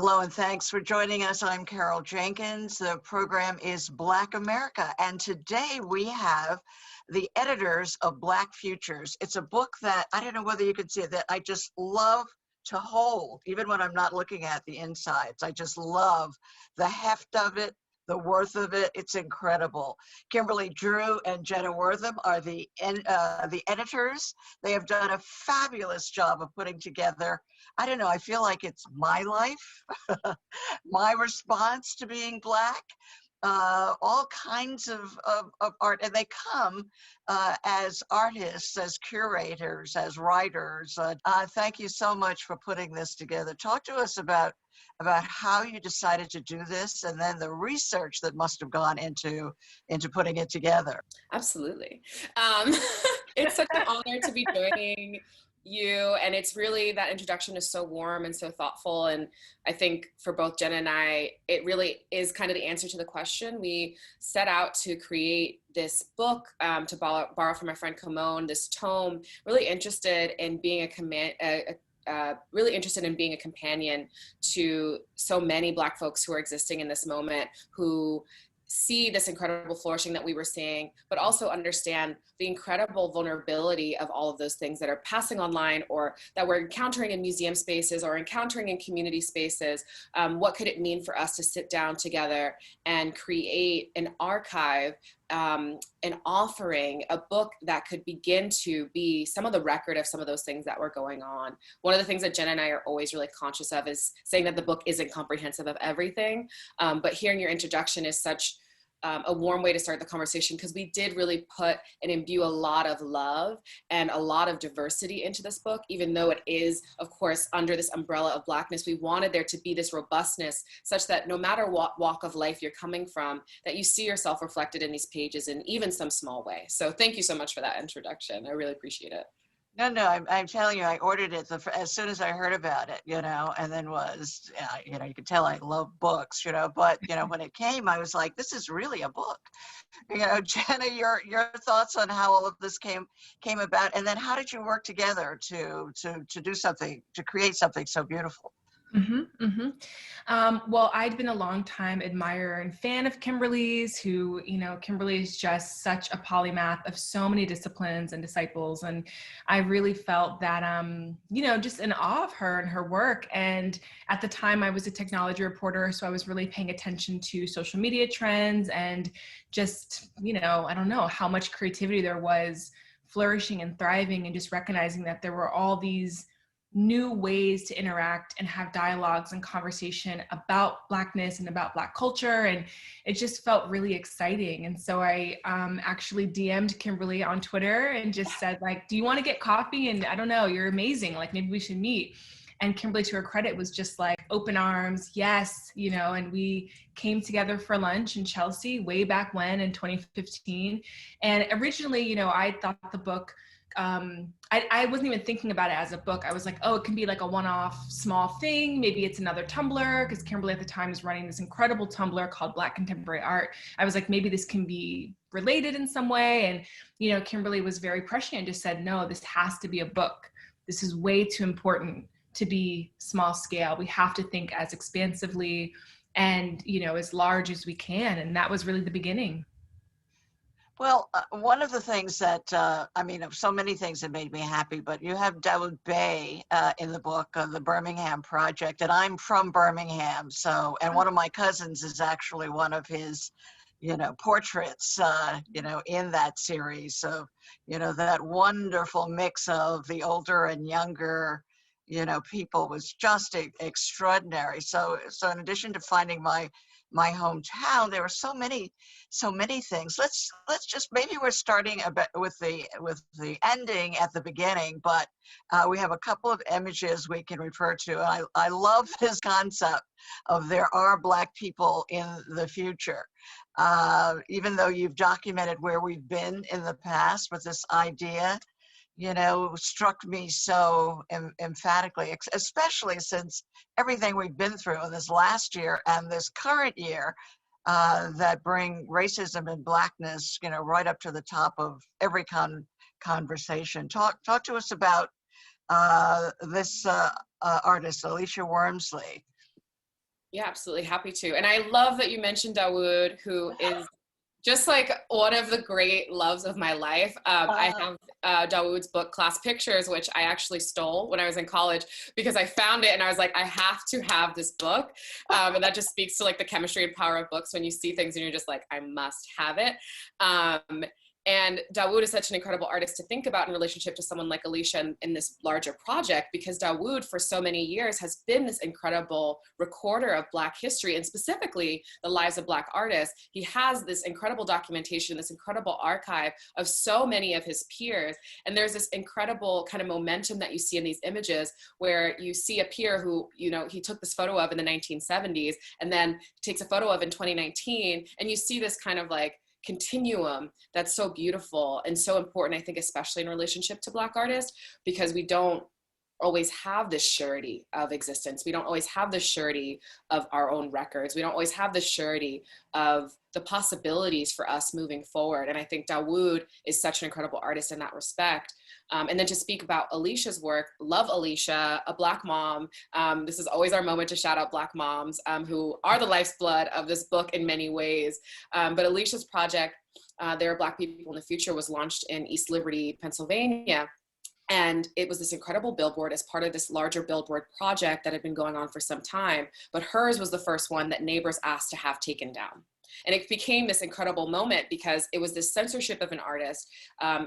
Hello and thanks for joining us. I'm Carol Jenkins. The program is Black America, and today we have the editors of Black Futures. It's a book that, I don't know whether you can see it, that I just love to hold, even when I'm not looking at the insides. I just love the heft of it, the worth of it. It's incredible. Kimberly Drew and Jenna Wortham are the editors. They have done a fabulous job of putting together, I don't know, I feel like it's my life, my response to being Black, all kinds of art, and they come as artists, as curators, as writers. Thank you so much for putting this together. Talk to us about how you decided to do this, and then the research that must have gone into putting it together. Absolutely. It's such an honor to be joining you, and it's really, that introduction is so warm and so thoughtful, and I think for both Jenna and I, it really is kind of the answer to the question. We set out to create this book, to borrow from my friend Kimon, this tome, really interested in being really interested in being a companion to so many Black folks who are existing in this moment, who see this incredible flourishing that we were seeing, but also understand the incredible vulnerability of all of those things that are passing online, or that we're encountering in museum spaces or encountering in community spaces. What could it mean for us to sit down together and create an archive, an offering, a book that could begin to be some of the record of some of those things that were going on. One of the things that Jenna and I are always really conscious of is saying that the book isn't comprehensive of everything, but hearing your introduction is such a warm way to start the conversation, because we did really put and imbue a lot of love and a lot of diversity into this book. Even though it is, of course, under this umbrella of Blackness, we wanted there to be this robustness such that no matter what walk of life you're coming from, that you see yourself reflected in these pages in even some small way. So thank you so much for that introduction. I really appreciate it. No, I'm telling you, I ordered it as soon as I heard about it, and then you could tell I love books, but, when it came, I was like, this is really a book. Jenna, your thoughts on how all of this came about, and then how did you work together to do something, to create something so beautiful? Well, I'd been a long time admirer and fan of Kimberly's, who, Kimberly is just such a polymath of so many disciplines and disciples. And I really felt that, just in awe of her and her work. And at the time I was a technology reporter, so I was really paying attention to social media trends and just, I don't know how much creativity there was flourishing and thriving, and just recognizing that there were all these new ways to interact and have dialogues and conversation about Blackness and about Black culture. And it just felt really exciting. And so I actually DM'd Kimberly on Twitter and just said, like, do you want to get coffee? And I don't know, you're amazing. Like, maybe we should meet. And Kimberly, to her credit, was just like open arms. Yes. And we came together for lunch in Chelsea way back when in 2015. And originally, I thought the book, I wasn't even thinking about it as a book. I was like, oh, it can be like a one-off small thing. Maybe it's another Tumblr, because Kimberly at the time was running this incredible Tumblr called Black Contemporary Art. I was like, maybe this can be related in some way. And, Kimberly was very prescient and just said, no, this has to be a book. This is way too important to be small scale. We have to think as expansively and, as large as we can. And that was really the beginning. Well, one of the things that, of so many things that made me happy, but you have Dawood Bey in the book, the Birmingham Project, and I'm from Birmingham, and one of my cousins is actually one of his, portraits, in that series. So, that wonderful mix of the older and younger, people was just extraordinary. So in addition to finding my hometown, there were so many things. Let's just, maybe we're starting a bit with the ending at the beginning, but we have a couple of images we can refer to. I love this concept of there are Black people in the future. Even though you've documented where we've been in the past, but this idea, struck me so emphatically, especially since everything we've been through in this last year and this current year, that bring racism and Blackness, right up to the top of every conversation. Talk to us about this artist, Alicia Wormsley. Yeah, absolutely. Happy to. And I love that you mentioned Dawood, who is just like one of the great loves of my life. I have Dawood's book, Class Pictures, which I actually stole when I was in college because I found it and I was like, I have to have this book. And that just speaks to like the chemistry and power of books when you see things and you're just like, I must have it. And Dawood is such an incredible artist to think about in relationship to someone like Alicia in this larger project, because Dawood for so many years has been this incredible recorder of Black history and specifically the lives of Black artists. He has this incredible documentation, this incredible archive of so many of his peers. And there's this incredible kind of momentum that you see in these images where you see a peer who, you know, he took this photo of in the 1970s and then takes a photo of in 2019. And you see this kind of like continuum that's so beautiful and so important, I think, especially in relationship to Black artists, because we don't always have this surety of existence. We don't always have the surety of our own records. We don't always have the surety of the possibilities for us moving forward. And I think Dawood is such an incredible artist in that respect. And then to speak about Alicia's work, love Alicia, a Black mom. This is always our moment to shout out Black moms who are the lifeblood of this book in many ways. But Alicia's project, There Are Black People in the Future, was launched in East Liberty, Pennsylvania. And it was this incredible billboard as part of this larger billboard project that had been going on for some time. But hers was the first one that neighbors asked to have taken down. And it became this incredible moment because it was this censorship of an artist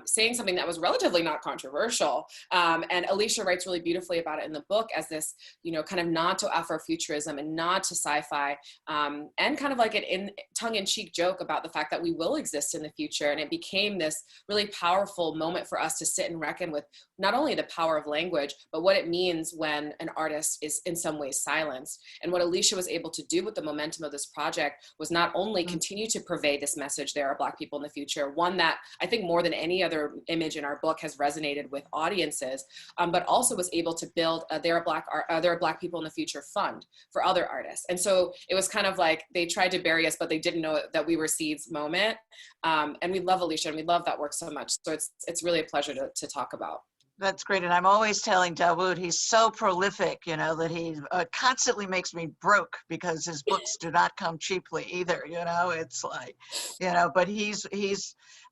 saying something that was relatively not controversial. And Alicia writes really beautifully about it in the book as this, you know, kind of nod to Afrofuturism and nod to sci-fi, and kind of like an tongue-in-cheek joke about the fact that we will exist in the future. And it became this really powerful moment for us to sit and reckon with not only the power of language, but what it means when an artist is in some ways silenced. And what Alicia was able to do with the momentum of this project was not only continue to pervade this message, there are Black people in the future, one that I think more than any other image in our book has resonated with audiences, but also was able to build There Are Black People in the Future fund for other artists. And so it was kind of like they tried to bury us, but they didn't know that we were seeds moment. And we love Alicia and we love that work so much. So it's really a pleasure to talk about. That's great. And I'm always telling Dawood, he's so prolific, you know, that he constantly makes me broke because his books do not come cheaply either. You know, it's like, you know, but he's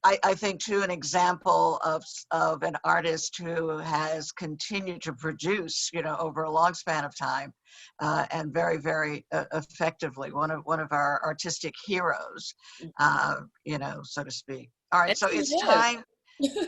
I think too, an example of an artist who has continued to produce, you know, over a long span of time and very, very effectively, one of our artistic heroes, you know, so to speak. All right. So it's time.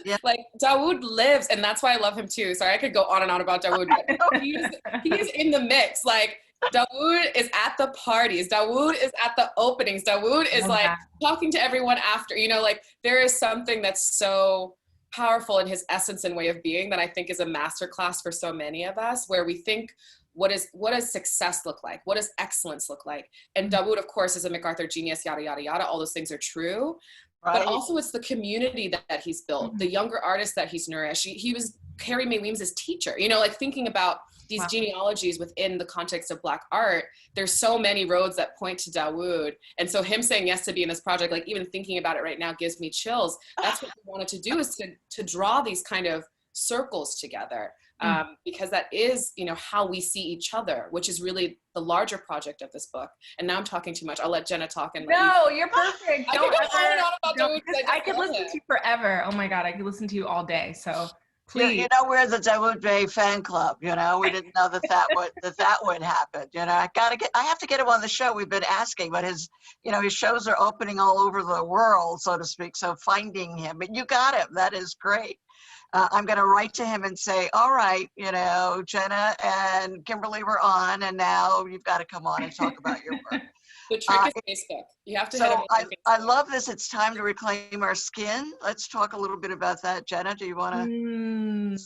Yeah. Like Dawood lives, and that's why I love him too. Sorry, I could go on and on about Dawood, but he's in the mix. Like Dawood is at the parties. Dawood is at the openings. Dawood is like talking to everyone after, you know, like there is something that's so powerful in his essence and way of being that I think is a masterclass for so many of us, where we think, what does success look like? What does excellence look like? And Dawood, of course, is a MacArthur genius, yada, yada, yada. All those things are true. Right. But also it's the community that he's built, the younger artists that he's nourished. He was Carrie Mae Weems' teacher, you know, like thinking about these genealogies within the context of Black art, there's so many roads that point to Dawood. And so him saying yes to be in this project, like even thinking about it right now gives me chills. That's what we wanted to do, is to draw these kind of circles together. Because that is, you know, how we see each other, which is really the larger project of this book. And now I'm talking too much. I'll let Jenna talk. And you're perfect. I could listen to you forever. Oh my God, I could listen to you all day. So please. You know, we're the Dawood Bey fan club. You know, we didn't know that would happen. You know, I have to get him on the show. We've been asking, but his shows are opening all over the world, so to speak. So finding him, but you got him. That is great. I'm going to write to him and say, all right, you know, Jenna and Kimberly were on, and now you've got to come on and talk about your work. The trick is Facebook. You have to hit him on Facebook. I love this. It's time to reclaim our skin. Let's talk a little bit about that. Jenna, do you want to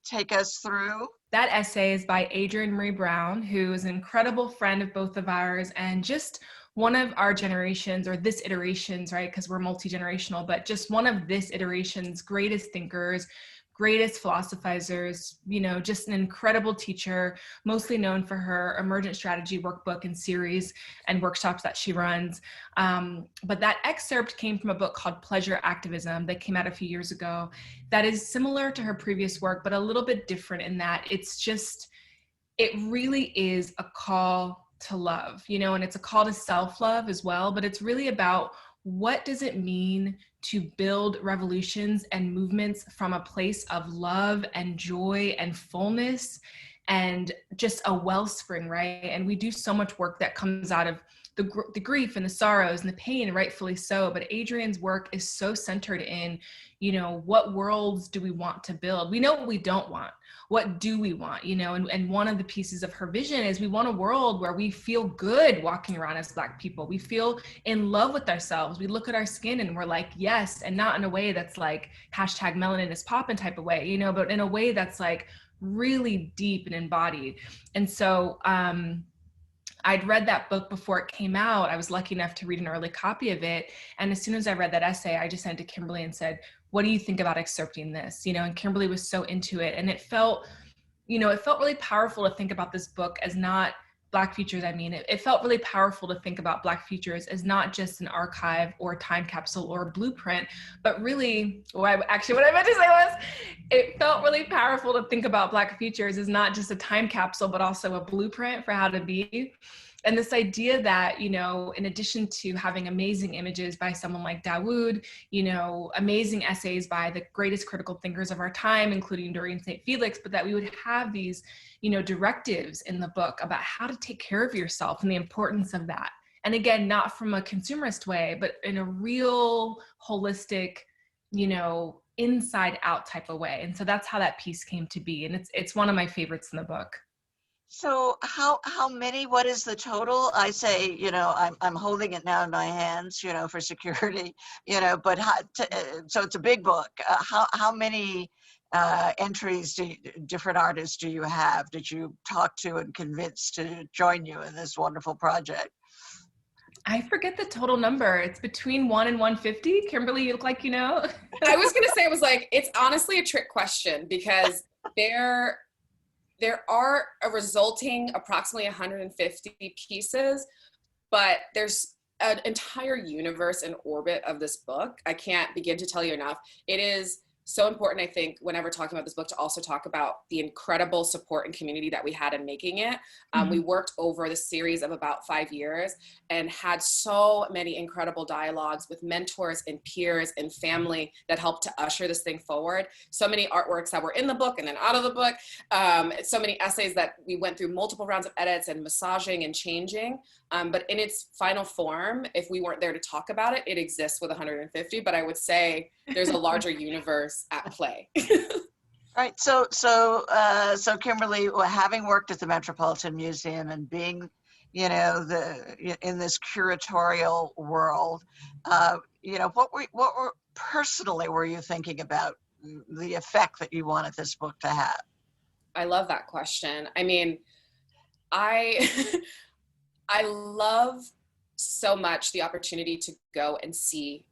take us through? That essay is by Adrienne Marie Brown, who is an incredible friend of both of ours and just one of our generations, or this iteration's, right? Because we're multi-generational, but just one of this iteration's greatest thinkers, greatest philosophizers, you know, just an incredible teacher, mostly known for her emergent strategy workbook and series and workshops that she runs. But that excerpt came from a book called Pleasure Activism that came out a few years ago that is similar to her previous work, but a little bit different in that it really is a call to love, you know, and it's a call to self-love as well, but it's really about what does it mean to build revolutions and movements from a place of love and joy and fullness and just a wellspring, right? And we do so much work that comes out of the grief and the sorrows and the pain, rightfully so. But Adrienne's work is so centered in, you know, what worlds do we want to build? We know what we don't want. What do we want? You know, and one of the pieces of her vision is we want a world where we feel good walking around as Black people. We feel in love with ourselves. We look at our skin and we're like, yes, and not in a way that's like hashtag melanin is poppin' type of way, you know, but in a way that's like really deep and embodied. And so, I'd read that book before it came out. I was lucky enough to read an early copy of it. And as soon as I read that essay, I just sent it to Kimberly and said, what do you think about excerpting this? You know, and Kimberly was so into it. And it felt, you know, it felt really powerful to think about this book as not Black Futures. I mean, it felt really powerful to think about Black Futures as not just an archive or a time capsule or a blueprint, but really, what I meant to say was, it felt really powerful to think about Black Futures as not just a time capsule, but also a blueprint for how to be. And this idea that, you know, in addition to having amazing images by someone like Dawood, you know, amazing essays by the greatest critical thinkers of our time, including Doreen St. Felix, but that we would have these, you know, directives in the book about how to take care of yourself and the importance of that. And again, not from a consumerist way, but in a real holistic, you know, inside out type of way. And so that's how that piece came to be. And it's one of my favorites in the book. So how many, what is the total? I say, you know, I'm holding it now in my hands, you know, for security, you know, but so it's a big book. How many entries different artists do you have? Did you talk to and convince to join you in this wonderful project? I forget the total number. It's between 1 and 150. Kimberly, you look like you know. I was gonna say, I was like, it's honestly a trick question because there are a resulting approximately 150 pieces, but there's an entire universe and orbit of this book. I can't begin to tell you enough. It is so important, I think, whenever talking about this book, to also talk about the incredible support and community that we had in making it. We worked over the series of about 5 years and had so many incredible dialogues with mentors and peers and family that helped to usher this thing forward. So many artworks that were in the book and then out of the book. So many essays that we went through multiple rounds of edits and massaging and changing. But in its final form, if we weren't there to talk about it, it exists with 150, but I would say there's a larger universe at play. Right. So Kimberly, having worked at the Metropolitan Museum and being, you know, in this curatorial world, you know, what were personally were you thinking about the effect that you wanted this book to have? I love that question. I mean, I love so much the opportunity to go and see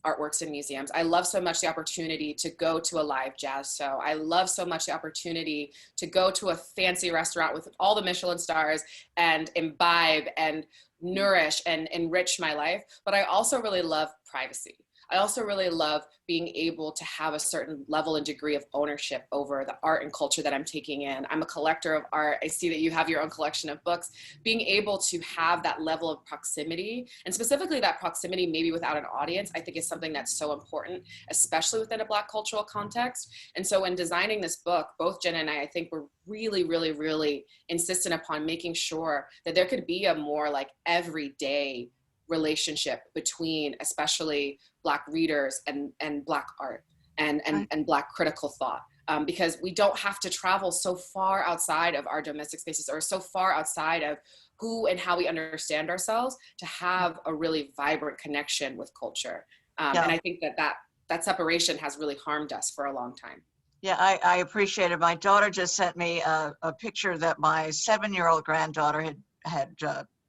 artworks in museums. I love so much the opportunity to go to a live jazz show. I love so much the opportunity to go to a fancy restaurant with all the Michelin stars and imbibe and nourish and enrich my life. But I also really love privacy. I also really love being able to have a certain level and degree of ownership over the art and culture that I'm taking in. I'm a collector of art. I see that you have your own collection of books. Being able to have that level of proximity, and specifically that proximity maybe without an audience, I think is something that's so important, especially within a Black cultural context. And so when designing this book, both Jenna and I think were really, really, really insistent upon making sure that there could be a more like everyday relationship between especially Black readers and Black art and Black critical thought. Because we don't have to travel so far outside of our domestic spaces or so far outside of who and how we understand ourselves to have a really vibrant connection with culture. And I think that separation has really harmed us for a long time. Yeah, I appreciate it. My daughter just sent me a picture that my 7-year-old granddaughter had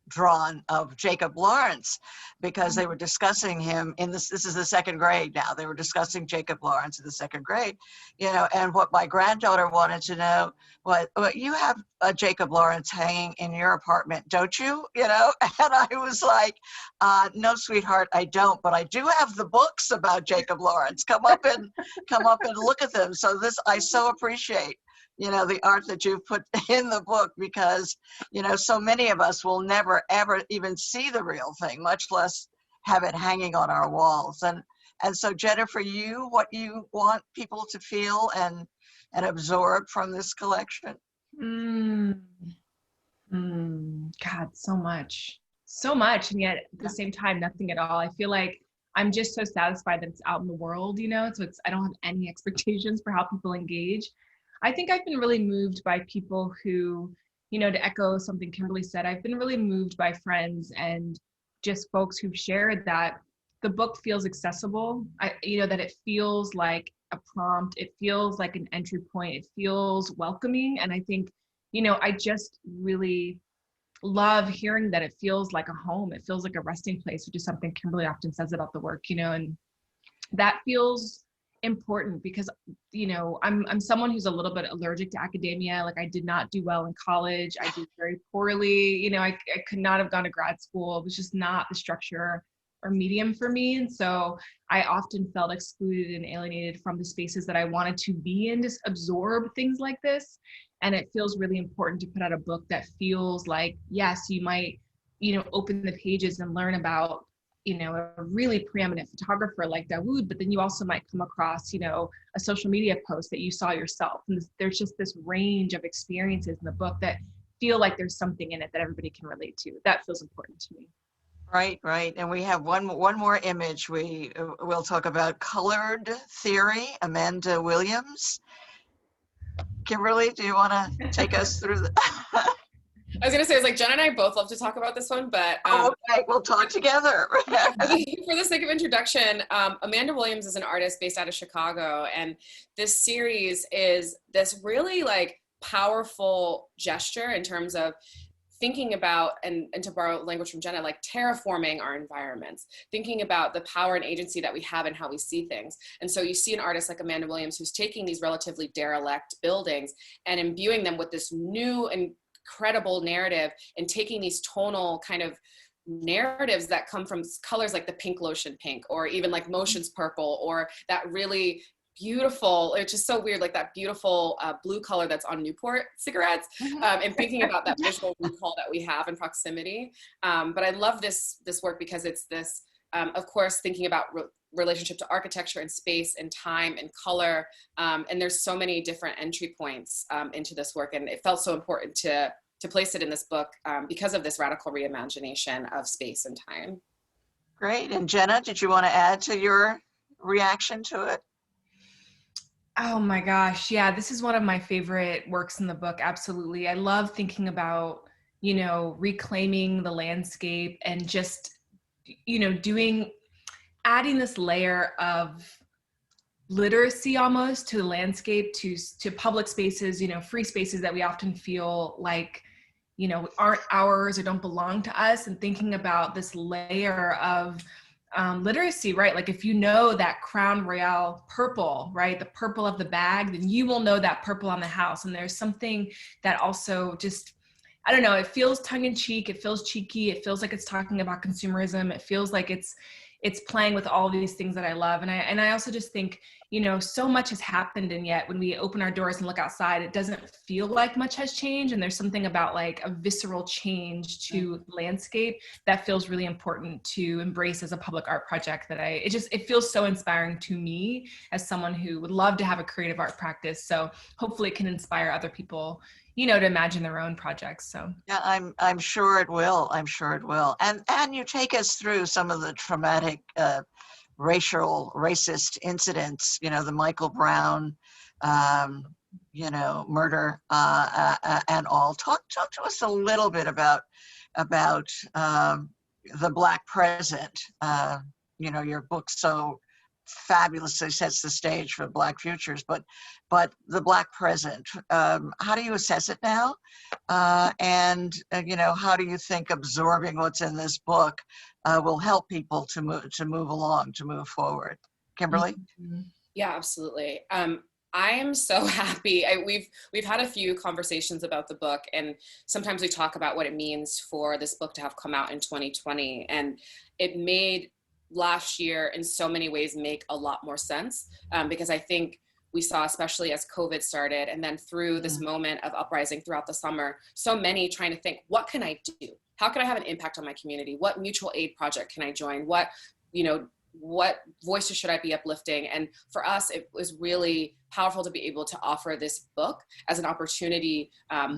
drawn of Jacob Lawrence, because they were discussing him in this is the second grade now. They were discussing Jacob Lawrence in the second grade, you know, and what my granddaughter wanted to know was, well, you have a Jacob Lawrence hanging in your apartment, don't you? You know, and I was like, no, sweetheart, I don't, but I do have the books about Jacob Lawrence. Come up and look at them. So this, I so appreciate, the art that you've put in the book, because, so many of us will never, ever even see the real thing, much less have it hanging on our walls. And so, Jennifer, what you want people to feel and absorb from this collection? God, so much, and yet at the same time, nothing at all. I feel like I'm just so satisfied that it's out in the world, so I don't have any expectations for how people engage. I think I've been really moved by people who, to echo something Kimberly said, I've been really moved by friends and just folks who've shared that the book feels accessible. That it feels like a prompt, it feels like an entry point, it feels welcoming. And I think, I just really love hearing that it feels like a home. It feels like a resting place, which is something Kimberly often says about the work, and that feels important because, I'm someone who's a little bit allergic to academia. Like, I did not do well in college. I did very poorly. I could not have gone to grad school. It was just not the structure or medium for me. And so I often felt excluded and alienated from the spaces that I wanted to be in, just absorb things like this. And it feels really important to put out a book that feels like, yes, you might, open the pages and learn about, a really preeminent photographer like Dawood, but then you also might come across, a social media post that you saw yourself. And there's just this range of experiences in the book that feel like there's something in it that everybody can relate to. That feels important to me. Right. And we have one more image. We'll talk about Colored Theory, Amanda Williams. Kimberly, do you want to take us through the... I was going to say, it's like Jenna and I both love to talk about this one, but... okay, we'll talk together. For the sake of introduction, Amanda Williams is an artist based out of Chicago, and this series is this really powerful gesture in terms of thinking about, and to borrow language from Jenna, terraforming our environments, thinking about the power and agency that we have and how we see things. And so you see an artist like Amanda Williams who's taking these relatively derelict buildings and imbuing them with this new and incredible narrative, and taking these tonal kind of narratives that come from colors like the pink lotion pink, or even like Motion's purple, or that really beautiful, it's just so weird, like that beautiful blue color that's on Newport cigarettes, and thinking about that visual recall that we have in proximity. But I love this work because it's this, of course, thinking about relationship to architecture and space and time and color. And there's so many different entry points into this work. And it felt so important to place it in this book because of this radical reimagination of space and time. Great. And Jenna, did you want to add to your reaction to it? Oh my gosh. Yeah, this is one of my favorite works in the book. Absolutely. I love thinking about, reclaiming the landscape and just, adding this layer of literacy almost to the landscape, to public spaces, free spaces that we often feel like, aren't ours or don't belong to us, and thinking about this layer of literacy, right? Like, if you know that Crown Royal purple, right, the purple of the bag, then you will know that purple on the house. And there's something that also just, I don't know, it feels tongue in cheek, it feels cheeky, it feels like it's talking about consumerism, it feels like it's playing with all these things that I love. And I also just think, so much has happened, and yet when we open our doors and look outside, it doesn't feel like much has changed. And there's something about like a visceral change to landscape that feels really important to embrace as a public art project. That it feels so inspiring to me as someone who would love to have a creative art practice. So hopefully it can inspire other people, to imagine their own projects. So yeah, I'm sure it will. I'm sure it will. And you take us through some of the traumatic racist incidents, the Michael Brown, murder, and all. Talk to us a little bit about the Black present. Your book so fabulously sets the stage for Black futures, but the Black present, how do you assess it now? And how do you think absorbing what's in this book will help people to move along, to move forward? Kimberly? Mm-hmm. Yeah, absolutely. I am so happy. We've had a few conversations about the book, and sometimes we talk about what it means for this book to have come out in 2020, and it made last year in so many ways make a lot more sense, because I think we saw, especially as COVID started, and then through this moment of uprising throughout the summer, so many trying to think, what can I do? How can I have an impact on my community? What mutual aid project can I join? What, you know, what voices should I be uplifting? And for us, it was really powerful to be able to offer this book as an opportunity,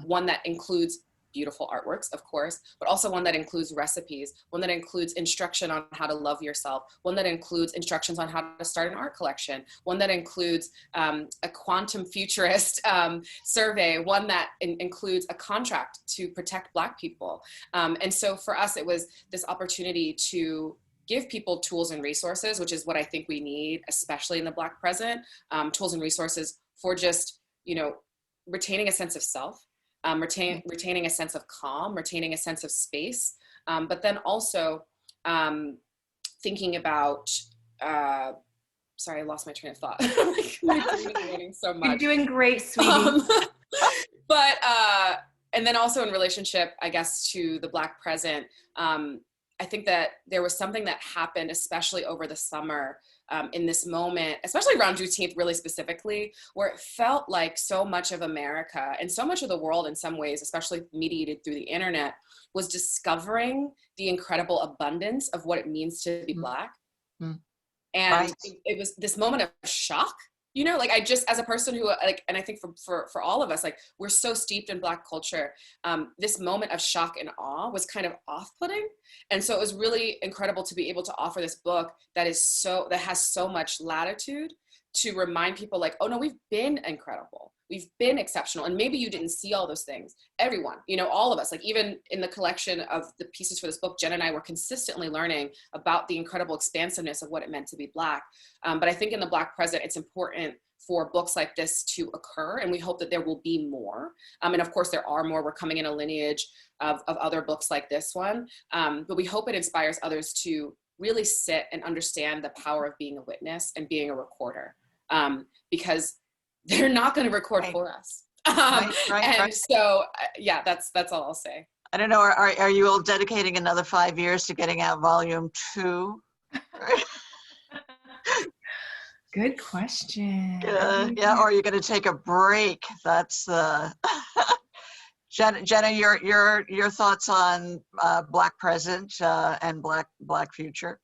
one that includes beautiful artworks, of course, but also one that includes recipes, one that includes instruction on how to love yourself, one that includes instructions on how to start an art collection, one that includes a quantum futurist survey, one that includes a contract to protect Black people. And so for us, it was this opportunity to give people tools and resources, which is what I think we need, especially in the Black present, tools and resources for just, you know, retaining a sense of self, retaining a sense of calm, retaining a sense of space, but then also thinking about, sorry, I lost my train of thought. Like, so much. You're doing great, sweetie. But, and then also in relationship, I guess, to the Black present, I think that there was something that happened, especially over the summer, in this moment, especially around Juneteenth, really specifically, where it felt like so much of America and so much of the world in some ways, especially mediated through the internet, was discovering the incredible abundance of what it means to be Black. And Right. it was this moment of shock. You know, like I just, as a person who like, and I think for all of us, like we're so steeped in Black culture, this moment of shock and awe was kind of off-putting. And so it was really incredible to be able to offer this book that has so much latitude to remind people like, oh no, we've been incredible. We've been exceptional. And maybe you didn't see all those things. Everyone, you know, all of us, like even in the collection of the pieces for this book, Jen and I were consistently learning about the incredible expansiveness of what it meant to be Black. But I think in the Black present, it's important for books like this to occur. And we hope that there will be more. And of course there are more. We're coming in a lineage of other books like this one. But we hope it inspires others to really sit and understand the power of being a witness and being a recorder. Because they're not going to record for us. And so, yeah, that's all I'll say. I don't know, are you all dedicating another 5 years to getting out volume 2? Good question. Yeah, or are you going to take a break? That's the Jenna, your thoughts on Black present and Black future,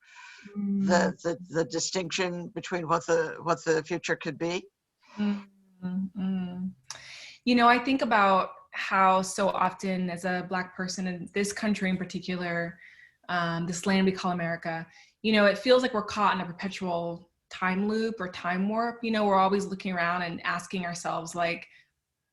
the distinction between what the future could be. You know, I think about how so often as a Black person in this country in particular, this land we call America, you know, it feels like we're caught in a perpetual time loop or time warp. You know, we're always looking around and asking ourselves like,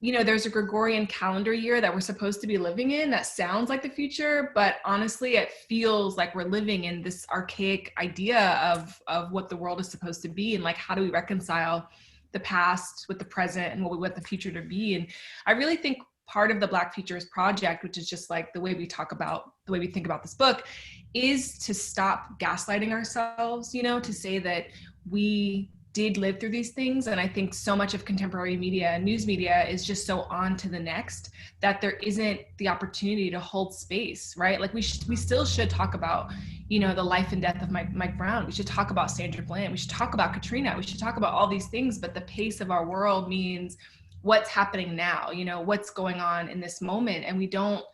you know, there's a Gregorian calendar year that we're supposed to be living in that sounds like the future, but honestly, it feels like we're living in this archaic idea of what the world is supposed to be, and like, how do we reconcile the past with the present and what we want the future to be. And I really think part of the Black Futures Project, which is just like the way we think about this book, is to stop gaslighting ourselves, you know, to say that we did live through these things. And I think so much of contemporary media and news media is just so on to the next that there isn't the opportunity to hold space, right? Like we still should talk about, you know, the life and death of Mike Brown. We should talk about Sandra Bland. We should talk about Katrina. We should talk about all these things, but the pace of our world means what's happening now, you know, what's going on in this moment. And we don't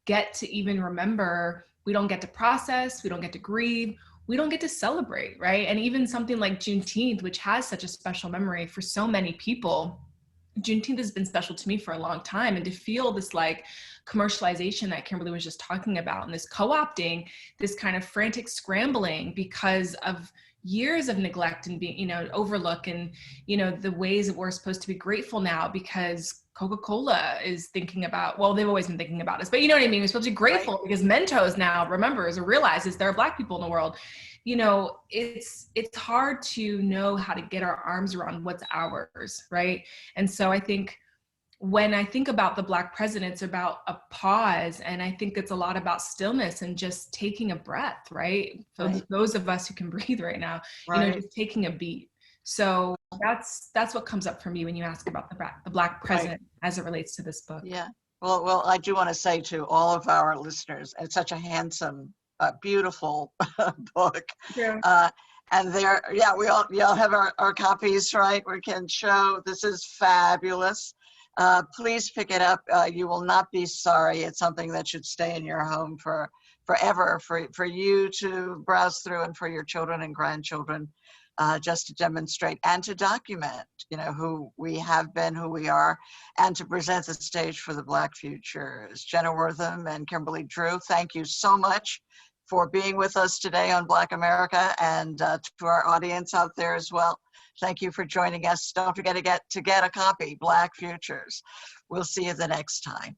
get to even remember, we don't get to process, we don't get to grieve, we don't get to celebrate, right? And even something like Juneteenth, which has such a special memory for so many people, Juneteenth has been special to me for a long time. And to feel this like commercialization that Kimberly was just talking about, and this co-opting, this kind of frantic scrambling because of years of neglect and being, you know, overlook, and, you know, the ways that we're supposed to be grateful now because Coca-Cola is thinking about, well, they've always been thinking about us, but you know what I mean? We're supposed to be grateful because Mentos now remembers or realizes there are Black people in the world. You know, it's hard to know how to get our arms around what's ours, right? And so I think when I think about the Black president, it's about a pause. And I think it's a lot about stillness and just taking a breath, right? For those of us who can breathe right now, you know, just taking a beat. So that's what comes up for me when you ask about the Black president as it relates to this book. Yeah. Well, I do want to say to all of our listeners, it's such a handsome, beautiful book. And there, yeah, we all have our copies, right? We can show, this is fabulous. Please pick it up. You will not be sorry. It's something that should stay in your home forever, for you to browse through and for your children and grandchildren, just to demonstrate and to document, who we have been, who we are, and to present the stage for the Black futures. Jenna Wortham and Kimberly Drew, thank you so much for being with us today on Black America, and to our audience out there as well. Thank you for joining us. Don't forget to get a copy, Black Futures. We'll see you the next time.